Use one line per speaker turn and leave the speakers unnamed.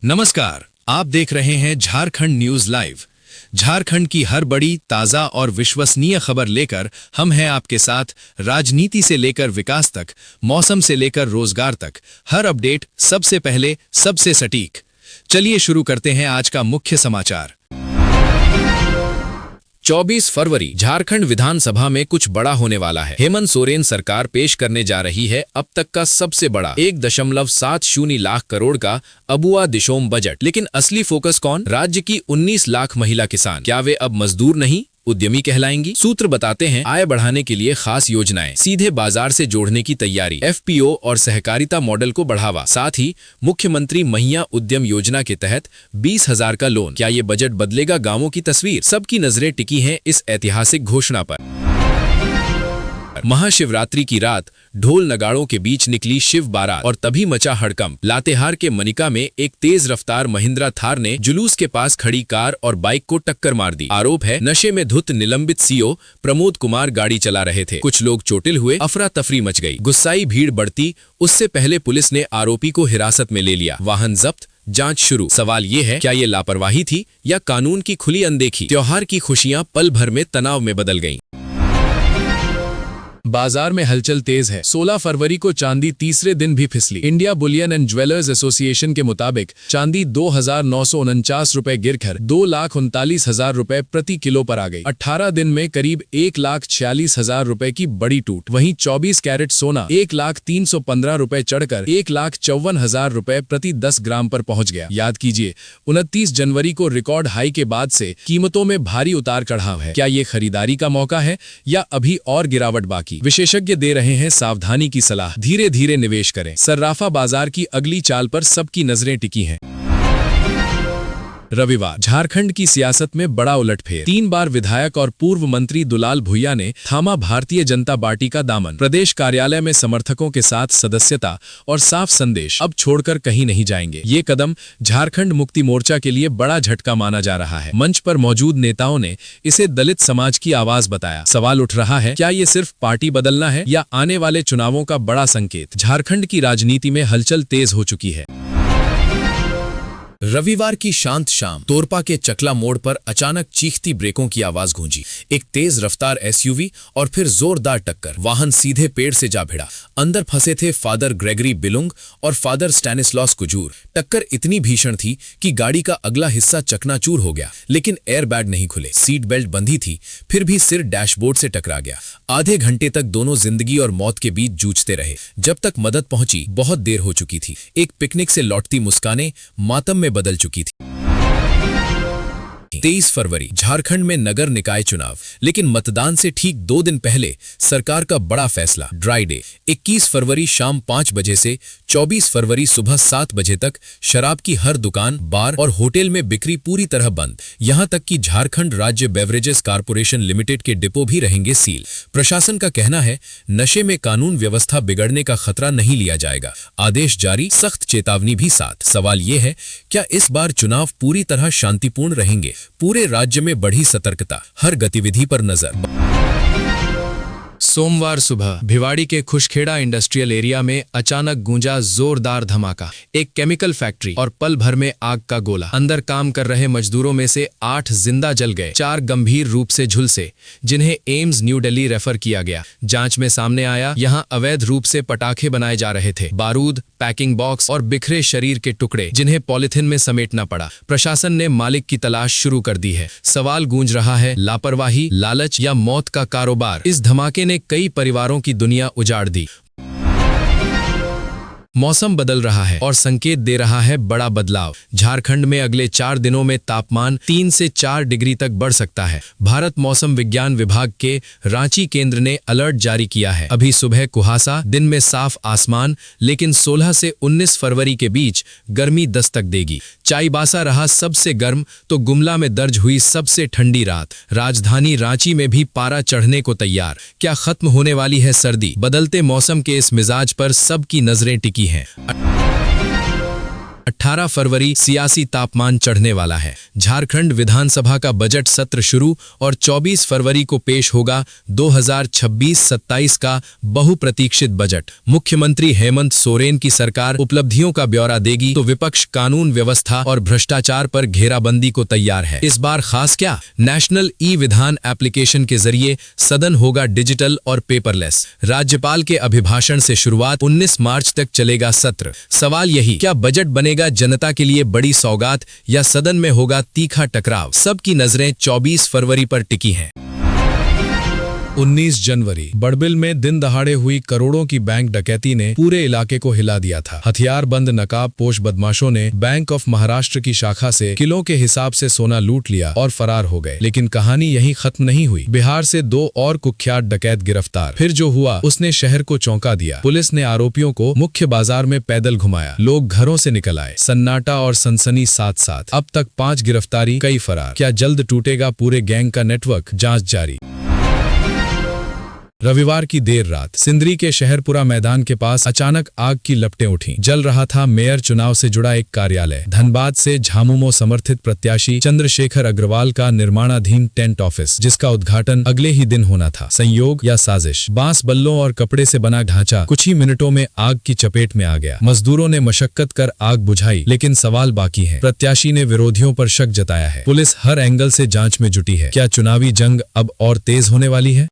नमस्कार, आप देख रहे हैं झारखंड न्यूज लाइव। झारखंड की हर बड़ी, ताजा और विश्वसनीय खबर लेकर हम हैं आपके साथ। राजनीति से लेकर विकास तक, मौसम से लेकर रोजगार तक, हर अपडेट सबसे पहले, सबसे सटीक। चलिए शुरू करते हैं आज का मुख्य समाचार। 24 फरवरी झारखंड विधानसभा में कुछ बड़ा होने वाला है। हेमंत सोरेन सरकार पेश करने जा रही है अब तक का सबसे बड़ा 1.70 लाख करोड़ का अबुआ दिशोम बजट। लेकिन असली फोकस कौन? राज्य की 19 लाख महिला किसान। क्या वे अब मजदूर नहीं, उद्यमी कहलाएंगी? सूत्र बताते हैं आय बढ़ाने के लिए खास योजनाएं, सीधे बाजार से जोड़ने की तैयारी, एफपीओ और सहकारिता मॉडल को बढ़ावा, साथ ही मुख्यमंत्री महिला उद्यम योजना के तहत 20,000 का लोन। क्या ये बजट बदलेगा गांवों की तस्वीर? सबकी नजरें टिकी हैं इस ऐतिहासिक घोषणा पर। महाशिवरात्रि की रात ढोल नगाड़ों के बीच निकली शिव बारात और तभी मचा हड़कंप। लातेहार के मनिका में एक तेज रफ्तार महिंद्रा थार ने जुलूस के पास खड़ी कार और बाइक को टक्कर मार दी। आरोप है नशे में धुत निलंबित सीओ प्रमोद कुमार गाड़ी चला रहे थे। कुछ लोग चोटिल हुए, अफरा तफरी मच गई। गुस्साई भीड़ बढ़ती, उससे पहले पुलिस ने आरोपी को हिरासत में ले लिया। वाहन जब्त, जांच शुरू। सवाल ये है, क्या ये लापरवाही थी या कानून की खुली अनदेखी? त्योहार की खुशियां पल भर में तनाव में बदल गईं। बाजार में हलचल तेज है। 16 फरवरी को चांदी तीसरे दिन भी फिसली। India bullion and jewellers association के मुताबिक चांदी 2,949 रुपए गिरकर 2,39,000 रुपए प्रति किलो पर आ गई। 18 दिन में करीब 1,46,000 रुपए की बड़ी टूट। वहीं 24 कैरेट सोना 1,315 रुपए चढ़कर 1,54,000 रुपए प्रति 10 ग्राम पर पहुंच गया। याद कीजिए, 29 जनवरी को रिकॉर्ड हाई के बाद से कीमतों में भारी उतार चढ़ाव है। क्या ये खरीदारी का मौका है या अभी और गिरावट बाकी? विशेषज्ञ दे रहे हैं सावधानी की सलाह, धीरे धीरे निवेश करें। सर्राफा बाजार की अगली चाल पर सबकी नजरें टिकी हैं। रविवार झारखंड की सियासत में बड़ा उलटफेर। 3 बार विधायक और पूर्व मंत्री दुलाल भुइया ने थामा भारतीय जनता पार्टी का दामन। प्रदेश कार्यालय में समर्थकों के साथ सदस्यता और साफ संदेश, अब छोड़कर कहीं नहीं जाएंगे। ये कदम झारखंड मुक्ति मोर्चा के लिए बड़ा झटका माना जा रहा है। मंच पर मौजूद नेताओं ने इसे दलित समाज की आवाज बताया। सवाल उठ रहा है, क्या ये सिर्फ पार्टी बदलना है या आने वाले चुनावों का बड़ा संकेत? झारखंड की राजनीति में हलचल तेज हो चुकी है। रविवार की शांत शाम तोरपा के चकला मोड़ पर अचानक चीखती ब्रेकों की आवाज गूंजी। एक तेज रफ्तार एसयूवी और फिर जोरदार टक्कर। वाहन सीधे पेड़ से जा भिड़ा। अंदर फंसे थे फादर ग्रेगरी बिलुंग और फादर स्टैनिस्लॉस कुजूर। टक्कर इतनी भीषण थी कि गाड़ी का अगला हिस्सा चकनाचूर हो गया, लेकिन एयरबैग नहीं खुले। सीट बेल्ट बंधी थी, फिर भी सिर डैशबोर्ड से टकरा गया। आधे घंटे तक दोनों जिंदगी और मौत के बीच जूझते रहे। जब तक मदद पहुंची बहुत देर हो चुकी थी। एक पिकनिक से लौटती मुस्कानें मातम में बदल चुकी थी। 23 फरवरी झारखंड में नगर निकाय चुनाव, लेकिन मतदान से ठीक 2 दिन पहले सरकार का बड़ा फैसला, ड्राई डे। 21 फरवरी शाम 5 बजे से 24 फरवरी सुबह 7 बजे तक शराब की हर दुकान, बार और होटल में बिक्री पूरी तरह बंद। यहां तक कि झारखंड राज्य बेवरेजेस कारपोरेशन लिमिटेड के डिपो भी रहेंगे सील। प्रशासन का कहना है, नशे में कानून व्यवस्था बिगड़ने का खतरा नहीं लिया जाएगा। आदेश जारी, सख्त चेतावनी भी साथ। सवाल यह है, क्या इस बार चुनाव पूरी तरह शांतिपूर्ण रहेंगे? पूरे राज्य में बढ़ी सतर्कता, हर गतिविधि पर नजर। सोमवार सुबह भिवाड़ी के खुशखेड़ा इंडस्ट्रियल एरिया में अचानक गूंजा जोरदार धमाका। एक केमिकल फैक्ट्री और पल भर में आग का गोला। अंदर काम कर रहे मजदूरों में से 8 जिंदा जल गए, 4 गंभीर रूप से झुलसे, जिन्हें एम्स न्यू दिल्ली रेफर किया गया। जांच में सामने आया, यहां अवैध रूप से पटाखे बनाए जा रहे थे। बारूद, पैकिंग बॉक्स और बिखरे शरीर के टुकड़े, जिन्हें पॉलिथिन में समेटना पड़ा। प्रशासन ने मालिक की तलाश शुरू कर दी है। सवाल गूंज रहा है, लापरवाही, लालच या मौत का कारोबार? इस धमाके ने कई परिवारों की दुनिया उजाड़ दी। मौसम बदल रहा है और संकेत दे रहा है बड़ा बदलाव। झारखंड में अगले 4 दिनों में तापमान 3 से 4 डिग्री तक बढ़ सकता है। भारत मौसम विज्ञान विभाग के रांची केंद्र ने अलर्ट जारी किया है। अभी सुबह कुहासा, दिन में साफ आसमान, लेकिन 16 से 19 फरवरी के बीच गर्मी दस्तक देगी। चाईबासा रहा सबसे गर्म तो गुमला में दर्ज हुई सबसे ठंडी रात। राजधानी रांची में भी पारा चढ़ने को तैयार। क्या खत्म होने वाली है सर्दी? बदलते मौसम के इस मिजाज पर सबकी नजरें टिकी हैं। 18 फरवरी सियासी तापमान चढ़ने वाला है। झारखंड विधानसभा का बजट सत्र शुरू और 24 फरवरी को पेश होगा 2026-27 का बहुप्रतीक्षित बजट। मुख्यमंत्री हेमंत सोरेन की सरकार उपलब्धियों का ब्यौरा देगी तो विपक्ष कानून व्यवस्था और भ्रष्टाचार पर घेराबंदी को तैयार है। इस बार खास क्या? नेशनल ई विधान एप्लीकेशन के जरिए सदन होगा डिजिटल और पेपरलेस। राज्यपाल के अभिभाषण से शुरुआत, 19 मार्च तक चलेगा सत्र। सवाल यही, क्या बजट बनेगा जनता के लिए बड़ी सौगात या सदन में होगा तीखा टकराव? सबकी नजरें 24 फरवरी पर टिकी हैं। 19 जनवरी बड़बिल में दिन दहाड़े हुई करोड़ों की बैंक डकैती ने पूरे इलाके को हिला दिया था। हथियारबंद नकाबपोश बदमाशों ने बैंक ऑफ महाराष्ट्र की शाखा से किलो के हिसाब से सोना लूट लिया और फरार हो गए। लेकिन कहानी यहीं खत्म नहीं हुई। बिहार से 2 और कुख्यात डकैत गिरफ्तार। फिर जो हुआ उसने शहर को चौंका दिया। पुलिस ने आरोपियों को मुख्य बाजार में पैदल घुमाया। लोग घरों से निकल आए। सन्नाटा और सनसनी साथ साथ। अब तक 5 गिरफ्तारी, कई फरार। क्या जल्द टूटेगा पूरे गैंग का नेटवर्क? जांच जारी। रविवार की देर रात सिंदरी के शहरपुरा मैदान के पास अचानक आग की लपटें उठीं। जल रहा था मेयर चुनाव से जुड़ा एक कार्यालय। धनबाद से झामुमो समर्थित प्रत्याशी चंद्रशेखर अग्रवाल का निर्माणाधीन टेंट ऑफिस, जिसका उद्घाटन अगले ही दिन होना था। संयोग या साजिश? बांस बल्लों और कपड़े से बना ढांचा कुछ ही मिनटों में आग की चपेट में आ गया। मजदूरों ने मशक्कत कर आग बुझाई, लेकिन सवाल बाकी है। प्रत्याशी ने विरोधियों पर शक जताया है। पुलिस हर एंगल से जांच में जुटी है। क्या चुनावी जंग अब और तेज होने वाली है?